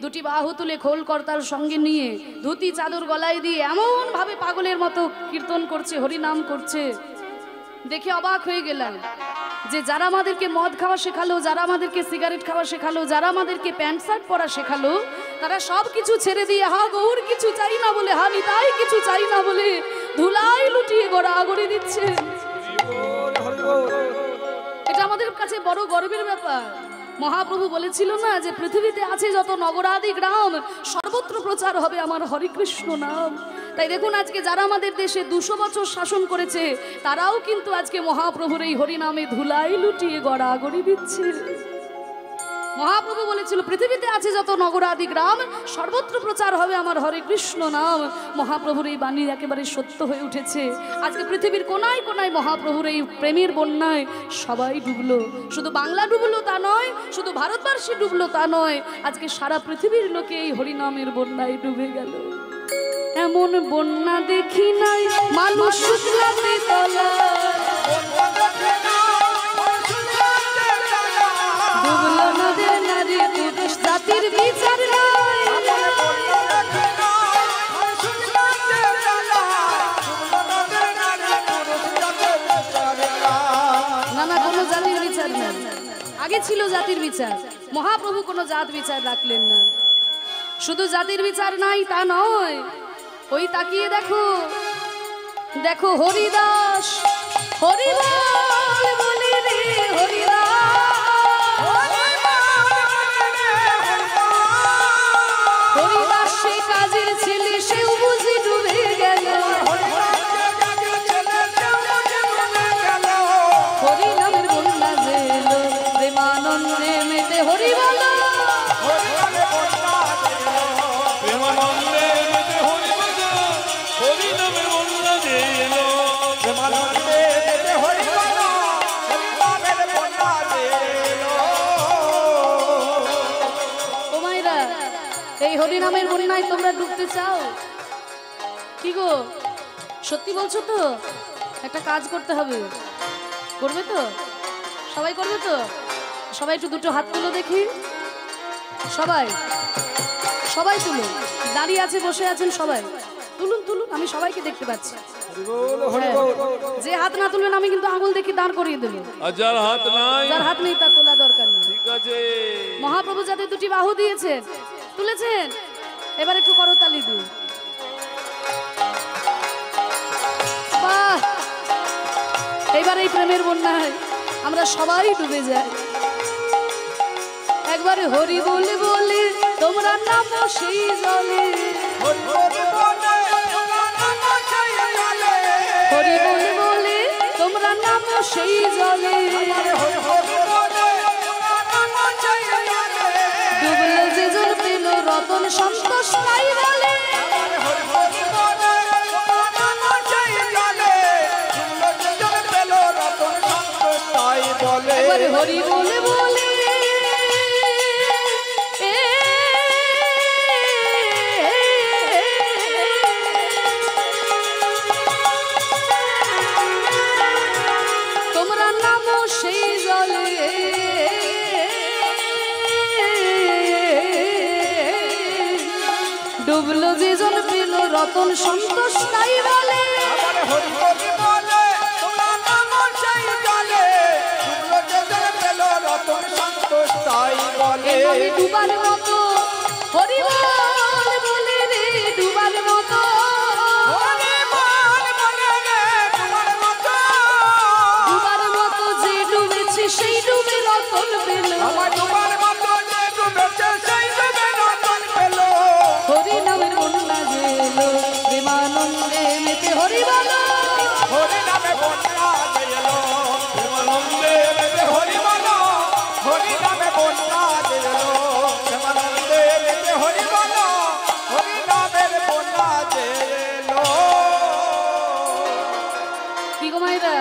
দুটি বাহু তুলে খোল কর্তার সঙ্গে নিয়ে ধুতি চাদর গলায় দিয়ে এমন ভাবে পাগলের মতো কীর্তন করছে হরিনাম করছে দেখে অবাক হয়ে গেলাম যে যারা আমাদেরকে মদ খাওয়া শেখালো যারা আমাদেরকে সিগারেট খাওয়া শেখালো যারা আমাদেরকে প্যান্ট শার্ট পরা শেখালো তারা সব কিছু ছেড়ে দিয়ে হা গৌর কিছু চাই না বলে হা নিতাই কিছু চাই না বলে ধুলাই লুটিয়ে গড়াগড়ি দিচ্ছে। এটা আমাদের কাছে বড় গর্বের ব্যাপার। মহাপ্রভু বলেছিল না যে পৃথিবীতে আছে যত নগরাদি গ্রাম সর্বত্র প্রচার হবে আমার হরে কৃষ্ণ নাম। তাই দেখুন আজকে যারা আমাদের দেশে 200 বছর শাসন করেছে তারাও কিন্তু আজকে মহাপ্রভুর এই হরিনামে ধুলাই লুটিয়ে গড়াগড়ি দিচ্ছে। মহাপ্রভু বলেছিল পৃথিবীতে আছে যত নগরাদি গ্রাম সর্বত্র প্রচার হবে আমার হরে কৃষ্ণ নাম। মহাপ্রভুর এই বাণী একেবারে সত্য হয়ে উঠেছে। আজকে পৃথিবীর কোনায় কোনায় মহাপ্রভুর এই প্রেমের বন্যায় সবাই ডুবলো। শুধু বাংলা ডুবলো তা নয়, শুধু ভারতবর্ষে ডুবলো তা নয়, আজকে সারা পৃথিবীর লোকে এই হরিনামের বন্যায় ডুবে গেল। এমন বন্যা দেখি নাই মানুষ শুকলাতে তলা, ডুবলো নদের নারী পুরুষ জাতির বিচার নাই। না না, কোনো জাতির বিচার নাই। আগে ছিল জাতির বিচার, মহাপ্রভু কোনো জাত বিচার রাখলেন না। শুধু জাতির বিচার নাই তা নয়, ওই তাকিয়ে দেখো, দেখো হরিদাস হরিলাল বলি রে হরিদাস সে কাজের ছেলে সেও বুঝি ডুবে গেল। হরিনামের বন্যা যে এলো প্রেমানন্দে মেতে হরি বলো, প্রেমানন্দে মেতে হরি বলো, হরিনামের বন্যা যে এলো। প্রেমানন্দে মেতে হরি বলো, হরিনামের বন্যা যে এলো। ও মায়েরা, এই হরিনামের বন্যায় তোমরা ডুবতে চাও? কি গো, সত্যি বলছো তো? একটা কাজ করতে হবে, করবে তো? সবাই করবে তো? সবাই একটু দুটো হাত তুলো দেখি। সবাই সবাই তুলুন, দাঁড়িয়ে আছে বসে আছেন সবাই তুলুন তুলুন, আমি সবাইকে দেখতে পাচ্ছি। হ্যাঁ, যে হাত না তুলবেন আমি কিন্তু আঙুল দেখি দাঁড় করিয়ে দেবো। আর যার হাত নাই, যার হাত নেই তার তোলা দরকার নেই। ঠিক আছে। মহাপ্রভু যাতে দুটি বাহু দিয়েছেন, তুলেছেন, এবার একটু করতালি দিন। বাহ, এইবার এই প্রেমের বন্যায় আমরা সবাই ডুবে যাই। একবারে হরি বলে বলে তোমরা নামো সেই জলে, হরি বলে বলে তোমরা নামো সেই জলে, ডুবলো যে জন পেল রতন সন্তোষ নাই বলে। একবারে হরি বলে বলে তোমরা নামো সেই জলে, ডুবলো যে জন পেল রতন সন্তোষ তাই বলে। আমি ডুবার মতো হরি বল বলে রে, ডুবার মতো ডুবার মতো যে ডুবেছে সেই ডুবে রতন পেল। হরি নামের বন্যা যে এলো প্রেমানন্দে মেতে হরি বলো, হরি নামে বন্যা যে এলো প্রেমানন্দে মেতে হরি বলো, হরি নামে বন্যা যে এলো প্রেমানন্দে মেতে হরি বলো, হরি নামের বন্যা যে এলো। কি গো মায়েরা,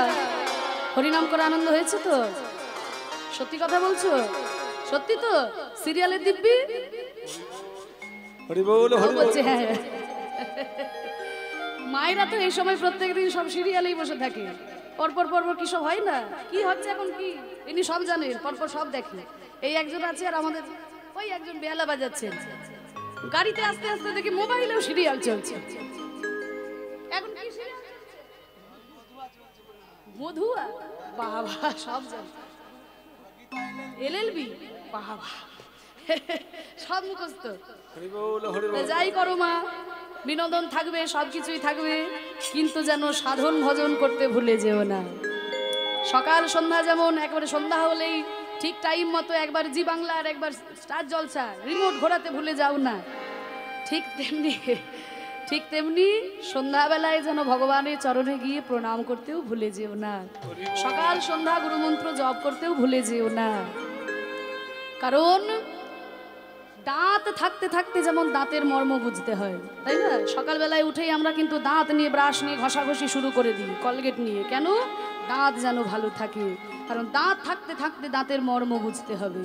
হরিনাম করে আনন্দ হয়েছে তো? সত্যি কথা বলছো? সত্যি তো? সিরিয়ালের দিব্যি হরি বল হরি বল। বলছে হ্যাঁ। মায়েরা তো এই সময় প্রত্যেকদিন সব সিরিয়ালেই বসে থাকে, পরপর পরপর কি সব হয় না? কি হচ্ছে এখন কি ইনি সব জানেন, পরপর সব দেখেন। এই একজন আছে আর আমাদের ওই একজন বেহালা বাজাচ্ছেন, গাড়িতে আস্তে আস্তে দেখি মোবাইলেও সিরিয়াল চলছে। এখন কি সিরিয়াল? মধুয়া, বাবা সব জানে। এলএলবি, বাবা সব মুখস্থ। হরি বল হরি বল। যাই করো মা, বিনোদন থাকবে, সব কিছুই থাকবে, কিন্তু যেন সাধন ভজন করতে ভুলে যেও না। সকাল সন্ধ্যা যেমন একেবারে সন্ধ্যা হলেই ঠিক টাইম মতো একবার জি বাংলা আর একবার স্টার জলসা রিমোট ঘোরাতে ভুলে যাও না, ঠিক তেমনি সন্ধ্যাবেলায় যেন ভগবানের চরণে গিয়ে প্রণাম করতেও ভুলে যেও না। সকাল সন্ধ্যা গুরুমন্ত্র জপ করতেও ভুলে যেও না। কারণ দাঁত থাকতে থাকতে যেমন দাঁতের মর্ম বুঝতে হয়, তাই না? সকালবেলায় উঠেই আমরা কিন্তু দাঁত নিয়ে ব্রাশ নিয়ে ঘষাঘষি শুরু করে দিই, কলগেট নিয়ে। কেন? দাঁত যেন ভালো থাকে। কারণ দাঁত থাকতে থাকতে দাঁতের মর্ম বুঝতে হবে।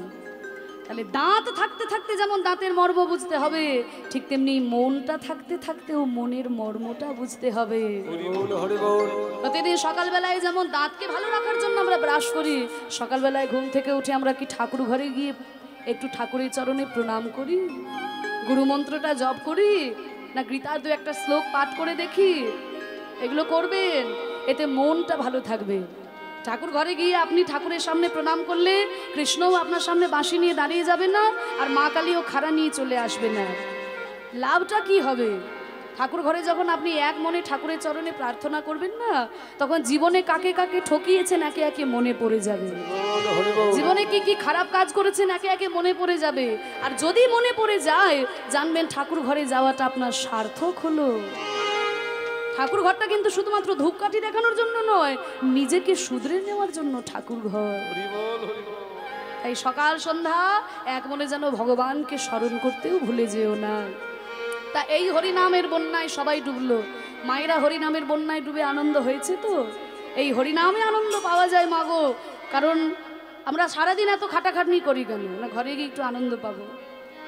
তাহলে দাঁত থাকতে থাকতে যেমন দাঁতের মর্ম বুঝতে হবে, ঠিক তেমনি মনটা থাকতে থাকতেও মনের মর্মটা বুঝতে হবে। প্রতিদিন সকালবেলায় যেমন দাঁতকে ভালো রাখার জন্য আমরা ব্রাশ করি, সকালবেলায় ঘুম থেকে উঠে আমরা কি ঠাকুর ঘরে গিয়ে একটু ঠাকুরের চরণে প্রণাম করি, গুরুমন্ত্রটা জপ করি, না গীতার দু একটা শ্লোক পাঠ করে দেখি? এগুলো করবেন, এতে মনটা ভালো থাকবে। ঠাকুর ঘরে গিয়ে আপনি ঠাকুরের সামনে প্রণাম করলে কৃষ্ণও আপনার সামনে বাঁশি নিয়ে দাঁড়িয়ে যাবে না, আর মা কালীও খাড়া নিয়ে চলে আসবে না। লাভটা কি হবে? ঠাকুর ঘরে যখন আপনি এক মনে ঠাকুরের চরণে প্রার্থনা করবেন না, তখন জীবনে কাকে কাকে ঠকিয়েছেন একে একে মনে পড়ে যাবে। জীবনে কি কি খারাপ কাজ করেছেন একে একে মনে পড়ে যাবে। আর যদি মনে পড়ে যায়, জানবেন ঠাকুর ঘরে যাওয়াটা আপনার সার্থক হলো। ঠাকুর ঘরটা কিন্তু শুধুমাত্র ধূপকাঠি দেখানোর জন্য নয়, নিজেকে শুধরে নেওয়ার জন্য ঠাকুর ঘর। তাই সকাল সন্ধ্যা এক মনে যেন ভগবানকে স্মরণ করতেও ভুলে যেও না। তা এই হরিনামের বন্যায় সবাই ডুবলো, মায়েরা হরিনামের বন্যায় ডুবে আনন্দ হয়েছে। তো এই হরিনামে আনন্দ পাওয়া যায় মাগো। কারণ আমরা সারাদিন এত খাটাখাটনি করি কেন? না ঘরে গিয়ে একটু আনন্দ পাবো।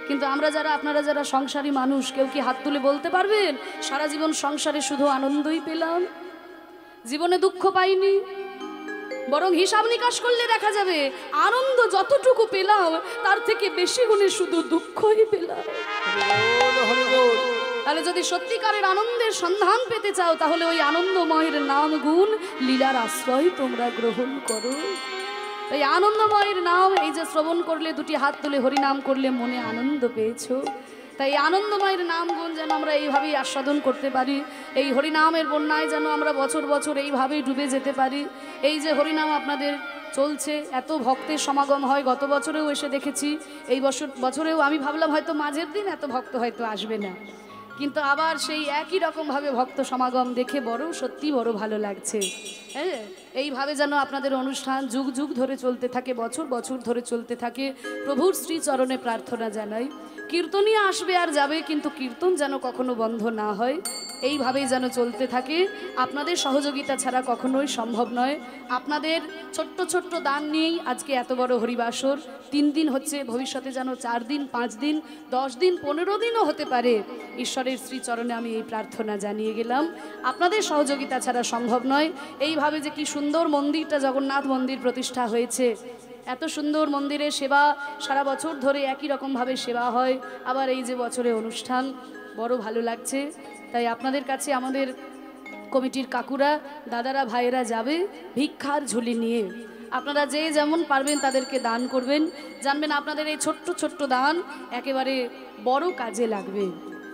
কিন্তু আমরা যারা, আপনারা যারা সংসারী মানুষ, কেউ কি হাত তুলে বলতে পারবেন সারা জীবন সংসারে শুধু আনন্দই পেলাম, জীবনে দুঃখ পাইনি? বরং হিসাব নিকাশ করলে দেখা যাবে আনন্দ যতটুকু পেলাম তার থেকে বেশি গুণে শুধু দুঃখই পেলাম। তাহলে যদি সত্যিকারের আনন্দের সন্ধান পেতে চাও, তাহলে ওই আনন্দময়ের নাম গুণ লীলার আশ্রয় তোমরা গ্রহণ করো। এই আনন্দময়ের নাম, এই যে শ্রবণ করলে, দুটি হাত তুলে হরিনাম করলে মনে আনন্দ পেয়েছো, তাই আনন্দময়ের নাম গুণ যেন আমরা এইভাবেই আস্বাদন করতে পারি। এই হরিনামের বন্যায় যেন আমরা বছর বছর এইভাবেই ডুবে যেতে পারি। এই যে হরিনাম আপনাদের চলছে, এত ভক্তের সমাগম হয়, গত বছরেও এসে দেখেছি, এই বছরেও আমি ভাবলাম হয়তো মাঝের দিন এত ভক্ত হয়তো আসবে না, কিন্তু আবার সেই একই রকমভাবে ভক্ত সমাগম দেখে সত্যি বড় ভালো লাগছে। হ্যাঁ, এইভাবে যেন আপনাদের অনুষ্ঠান যুগ যুগ ধরে চলতে থাকে, বছর বছর ধরে চলতে থাকে। প্রভুর শ্রীচরণে প্রার্থনা জানাই, কীর্তনই আসবে আর যাবে, কিন্তু কীর্তন যেন কখনো বন্ধ না হয়, এইভাবেই যেন চলতে থাকে। আপনাদের সহযোগিতা ছাড়া কখনোই সম্ভব নয়। আপনাদের ছোট্ট ছোট্ট দান নিয়েই আজকে এত বড় হরিবাসর। 3 দিন হচ্ছে, ভবিষ্যতে যেন 4 দিন, 5 দিন, 10 দিন, 15 দিনও হতে পারে। ঈশ্বরের শ্রীচরণে আমি এই প্রার্থনা জানিয়ে গেলাম, আপনাদের সহযোগিতা ছাড়া সম্ভব নয়। এইভাবে যে কি সুন্দর মন্দিরটা, জগন্নাথ মন্দির প্রতিষ্ঠা হয়েছে, এত সুন্দর মন্দিরের সেবা সারা বছর ধরে একই রকমভাবে সেবা হয়, আবার এই যে বছরে অনুষ্ঠান, বড় ভালো লাগছে। তাই আপনাদের কাছে আমাদের কমিটির কাকুরা, দাদারা, ভাইয়েরা যাবে ভিক্ষার ঝুলি নিয়ে। আপনারা যে যেমন পারবেন তাদেরকে দান করবেন। জানবেন আপনাদের এই ছোট্ট ছোট্ট দান একেবারে বড় কাজে লাগবে।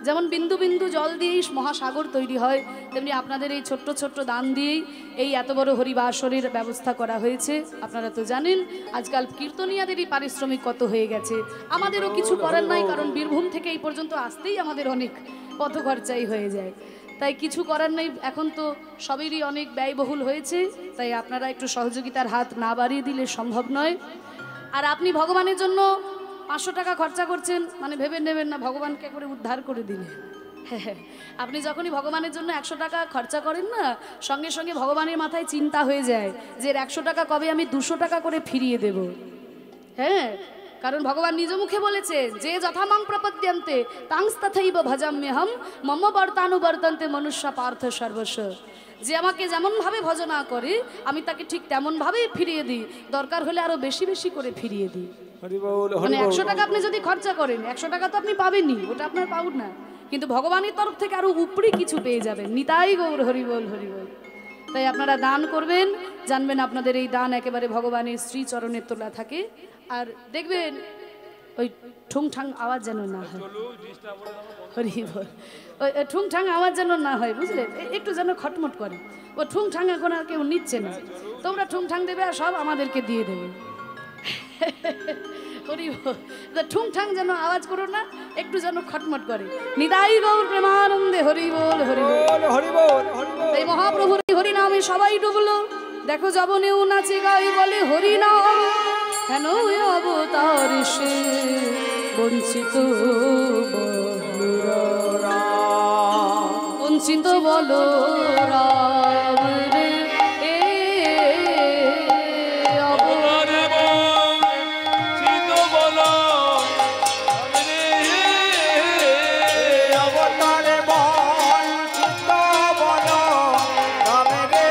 যেমন বিন্দু বিন্দু জল দিয়েই মহাসাগর তৈরি হয়, তেমনি আপনাদের এই ছোট্ট ছোট্ট দান দিয়েই এই এত বড় হরিবাসরের ব্যবস্থা করা হয়েছে। আপনারা তো জানেন আজকাল কীর্তনিয়াদেরই পারিশ্রমিক কত হয়ে গেছে। আমাদেরও কিছু করার নাই, কারণ বীরভূম থেকে এই পর্যন্ত আসতেই আমাদের অনেক পথ খরচাই হয়ে যায়। তাই কিছু করার নেই, এখন তো সবেরই অনেক ব্যয়বহুল হয়েছে। তাই আপনারা একটু সহযোগিতার হাত না বাড়িয়ে দিলে সম্ভব নয়। আর আপনি ভগবানের জন্য 500 টাকা খরচা করছেন, মানে ভেবে নেবেন না ভগবানকে করে উদ্ধার করে দিলে। আপনি যখনই ভগবানের জন্য 100 টাকা খরচা করেন না, সঙ্গে সঙ্গে ভগবানের মাথায় চিন্তা হয়ে যায় যে 100 টাকা কবে আমি 200 টাকা করে ফিরিয়ে দেব। হ্যাঁ, কারণ ভগবান নিজ মুখে বলেছে, যে যথামাং প্রপদ্যন্তে তাংস্তথৈব ভজাম্যহম মম বর্তানুবর্তন্তে মনুষ্য পার্থ সর্বস্ব। যে আমাকে যেমনভাবে ভজনা করে আমি তাকে ঠিক তেমনভাবেই ফিরিয়ে দিই, দরকার হলে আরো বেশি বেশি করে ফিরিয়ে দিই। মানে 100 টাকা আপনি যদি খরচা করেন, 100 টাকা তো আপনি পাবেনই, ওটা আপনার পাউন না, কিন্তু ভগবানের তরফ থেকে আরো উপরি কিছু পেয়ে যাবেন। নিতাই গৌর হরিবল হরিবল। তাই আপনারা দান করবেন, জানবেন আপনাদের এই দান একেবারে ভগবানের শ্রীচরণের তোলা থাকে। আর দেখবেন ওই ঠুংঠাং আওয়াজ যেন না হয়। হরি বল। ওই ঠুংঠাং আওয়াজ যেন না হয়, বুঝলে? একটু যেন খটমট করে। ও ঠুংঠাং এখন আর কেউ নিচ্ছে না। তোমরা ঠুংঠাং দেবে আর সব আমাদেরকে দিয়ে দেবে। হরি বল। ঠুংঠাং যেন আওয়াজ করো না, একটু যেন খটমট করে। নিতাই গৌর প্রেমানন্দে হরি বল, হরি বল, হরি বল, হরি বল। এই মহাপ্রভুর হরি নামে সবাই ডুবলো। দেখো যবনেও নাচে গাই বলে হরি নাম, কেন অবতার সে বঞ্চিত বলরা, বঞ্চিত বলরা রে এ অবতার বঞ্চিত বলো রে, অবতারে বঞ্চিত বলো রামে রে,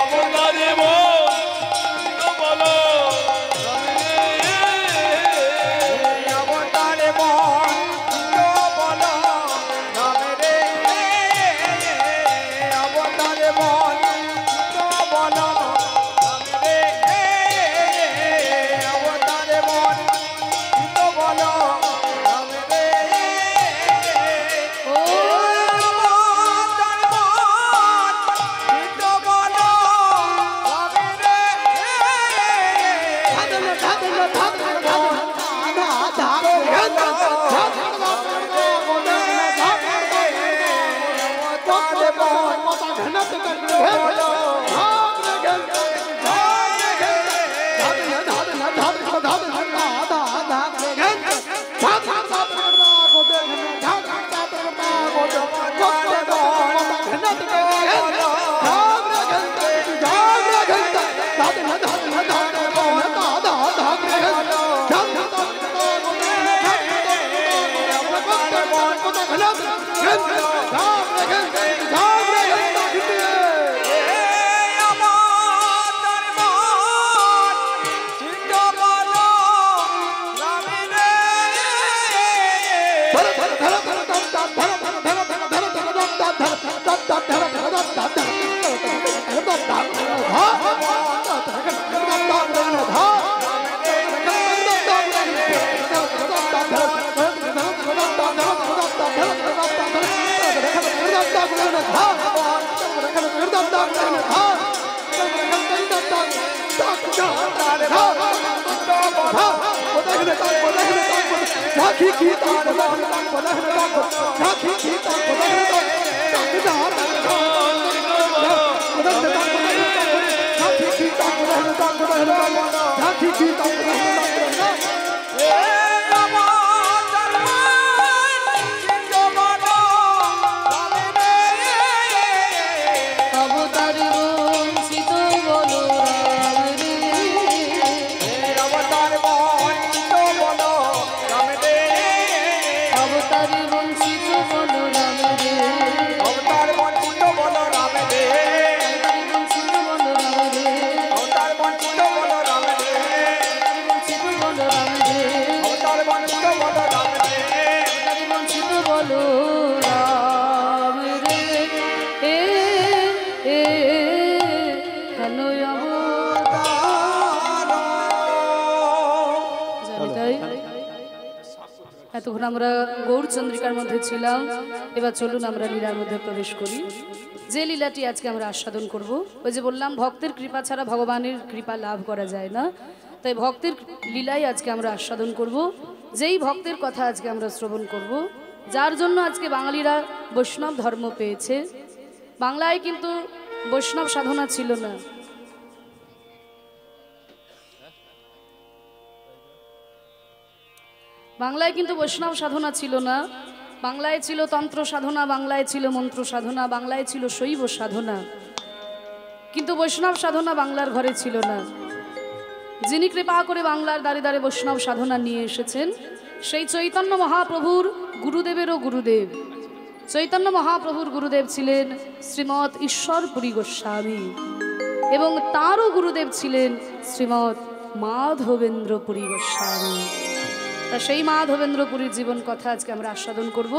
অবতারে বঞ্চিত বলো রে, অবতারে বঞ্চিত বলো রামে রে, অবতারে বঞ্চিত বলো রামে রে, অবতারে বঞ্চিত বলো রামে রে, ও অবতার বঞ্চিত বলো রামে রে, অবতার বঞ্চিত বলো রাম রে, অবতার বঞ্চিত বলো রামে রে, অবতার বঞ্চিত বলো রাম রে, অবতার বঞ্চিত বলো রামে রে, বঞ্চিত বলো রাম রে, অবতার বঞ্চিত বলো রামে রে, বঞ্চিত বলো রাম রে, অবতার বঞ্চিত বলো রামে রে, বঞ্চিত বলো রাম রে এ এ কেন জানি তাই। এতক্ষণ আমরা গৌরচন্দ্রিকার মধ্যে ছিলাম, এবার চলুন আমরা লীলার মধ্যে প্রবেশ করি। যে লীলাটি আজকে আমরা আস্বাদন করব, ওই যে বললাম ভক্তের কৃপা ছাড়া ভগবানের কৃপা লাভ করা যায় না, তাই ভক্তের লীলাই আজকে আমরা আস্বাদন করব। যেই ভক্তের কথা আজকে আমরা শ্রবণ করব, যার জন্য আজকে বাঙালিরা বৈষ্ণব ধর্ম পেয়েছে। বাংলায় কিন্তু বৈষ্ণব সাধনা ছিল না। বাংলায় কিন্তু বৈষ্ণব সাধনা ছিল না। বাংলায় ছিল তন্ত্র সাধনা, বাংলায় ছিল মন্ত্র সাধনা, বাংলায় ছিল শৈব সাধনা, কিন্তু বৈষ্ণব সাধনা বাংলার ঘরে ছিল না। যিনি কৃপা করে বাংলার দ্বারে দ্বারে বৈষ্ণব সাধনা নিয়ে এসেছেন, সেই চৈতন্য মহাপ্রভুর গুরুদেবেরও গুরুদেব। চৈতন্য মহাপ্রভুর গুরুদেব ছিলেন শ্রীমৎ ঈশ্বরপুরী গোস্বামী, এবং তারও গুরুদেব ছিলেন শ্রীমৎ মাধবেন্দ্রপুরী গোস্বামী। তা সেই মাধবেন্দ্রপুরীর জীবন কথা আজকে আমরা আস্বাদন করব,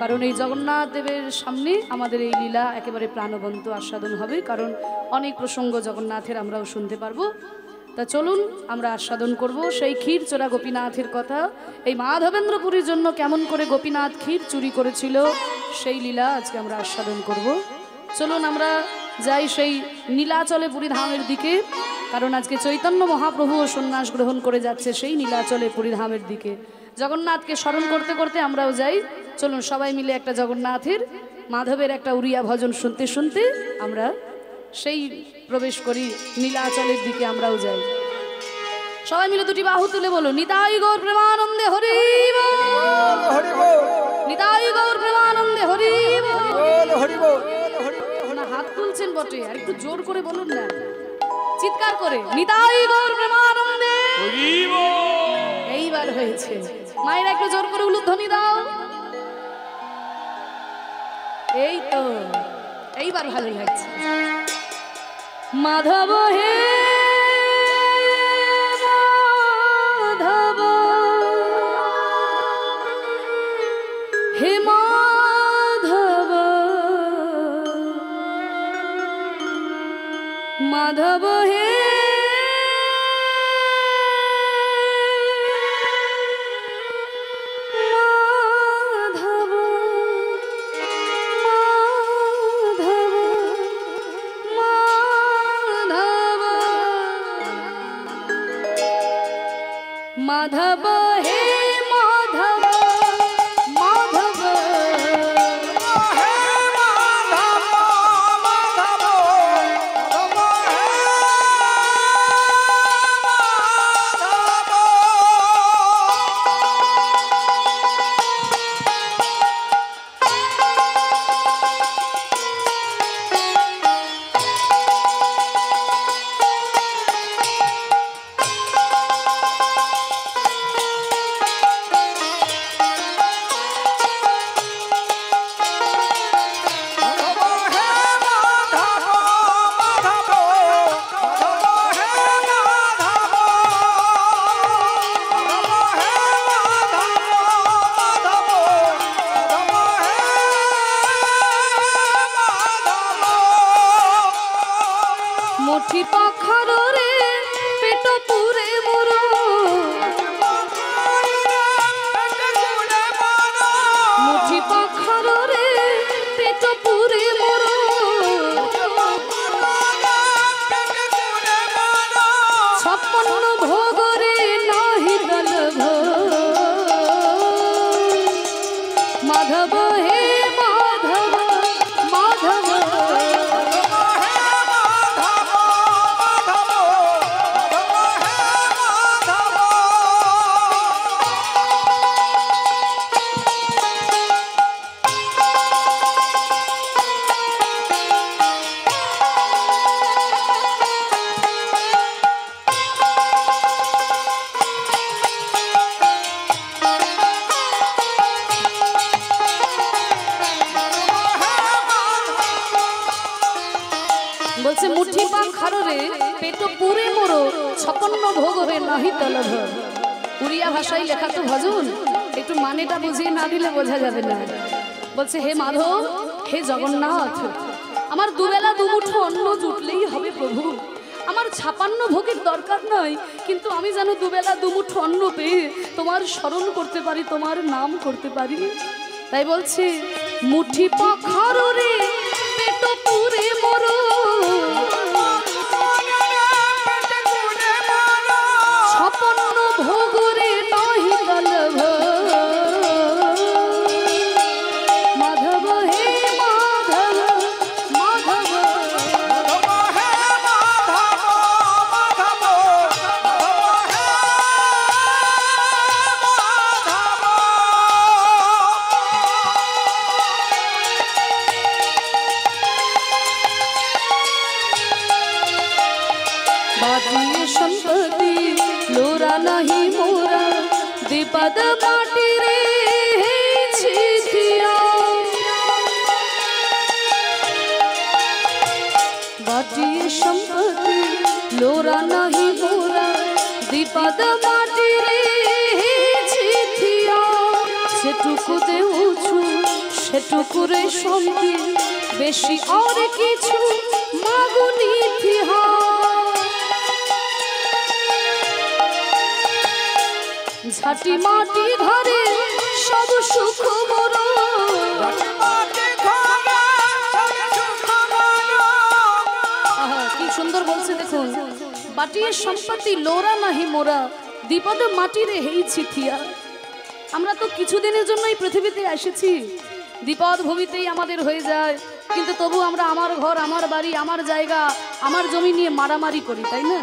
কারণ এই জগন্নাথ দেবের সামনে আমাদের এই লীলা একেবারে প্রাণবন্ত আস্বাদন হবে, কারণ অনেক প্রসঙ্গ জগন্নাথের আমরাও শুনতে পারবো। তা চলুন আমরা আস্বাদন করব সেই ক্ষীর চোরা গোপীনাথের কথা। এই মাধবেন্দ্রপুরীর জন্য কেমন করে গোপীনাথ ক্ষীর চুরি করেছিল সেই লীলা আজকে আমরা আস্বাদন করব। চলুন আমরা যাই সেই নীলাচলে পুরী ধামের দিকে, কারণ আজকে চৈতন্য মহাপ্রভুও সন্ন্যাস গ্রহণ করে যাচ্ছে সেই নীলাচলে পুরী ধামের দিকে। জগন্নাথকে স্মরণ করতে করতে আমরাও যাই। চলুন সবাই মিলে একটা জগন্নাথের মাধবের একটা উড়িয়া ভজন শুনতে শুনতে আমরা সেই প্রবেশ করি নীলাচলের দিকে, আমরাও যাই। সবাই মিলে দুটি বাহু তুলে বলো, নিতাই গৌর প্রেমানন্দে হরি বল, হরি বল, নিতাই গৌর প্রেমানন্দে হরি বল, হরি বল। না হাত তুলছেন বটে, আর একটু জোর করে বলুন না, চিৎকার করে, নিতাই গৌর প্রেমানন্দে হরি বল। এইবার হয়েছে। মায়েরা একটু জোর করে উলুধ্বনি দাও। এই তো এইবার ভালো লাগছে। মাধব হে মাধব, হে মাধব, মাধব হে माधव हे माधव, माधव हे माधव, माधव, माधव हे मोठी पाखर रे पेट पूरे मोरो, मोठी पाखर रे पेट पूरे मोरो, छप्पन भोग रे नाही गलभ, माधव हे माधव, माधव বলছে মুঠি পাখার রে পেট পুরে মোরো, ছপন্ন ভোগ হে নাহি তলভ। উড়িয়া ভাষায় লেখা তো ভজন, একটু মানেটা বুঝিয়ে না দিলে বোঝা যাবে না। বলছে হে মাধব, হে জগন্নাথ, আমার দুবেলা দুমুঠো অন্ন জুটলেই হবে প্রভু, আমার 56 ভোগের দরকার নাই, কিন্তু আমি যেন দুবেলা দুমুঠো অন্ন পেয়ে তোমার স্মরণ করতে পারি, তোমার নাম করতে পারি। তাই বলছে মুঠি পাখার রে পেট পুরে মোরো, ছপন্ন ভোগ রে নাহি গলভ, মাধব হে মাধব, মাধব बाटिए संपत्ति लोरा नहीं मोरा, दीपद माटी रे छिथिया, बाटिए संपत्ति लोरा नहीं मोरा, दीपद माटी रे छिथिया, सेटुकु देउछु सेटुकु रे शांति, बेशी और किछु मागुनी थिहा। ঝাঁটি মাটি ঘরে সব সুখ মোর। আহা, কি সুন্দর বলছে দেখুন, বাটিয়ে সম্পত্তি লোরা নাহি মোরা, বিপদ মাটি রে হেইছি থিয়া। আমরা তো কিছুদিনের জন্য এই পৃথিবীতে এসেছি, বিপদ ভূমিতেই আমাদের হয়ে যায়, কিন্তু তবু আমরা আমার ঘর, আমার বাড়ি, আমার জায়গা, আমার জমি নিয়ে মারামারি করি, তাই না?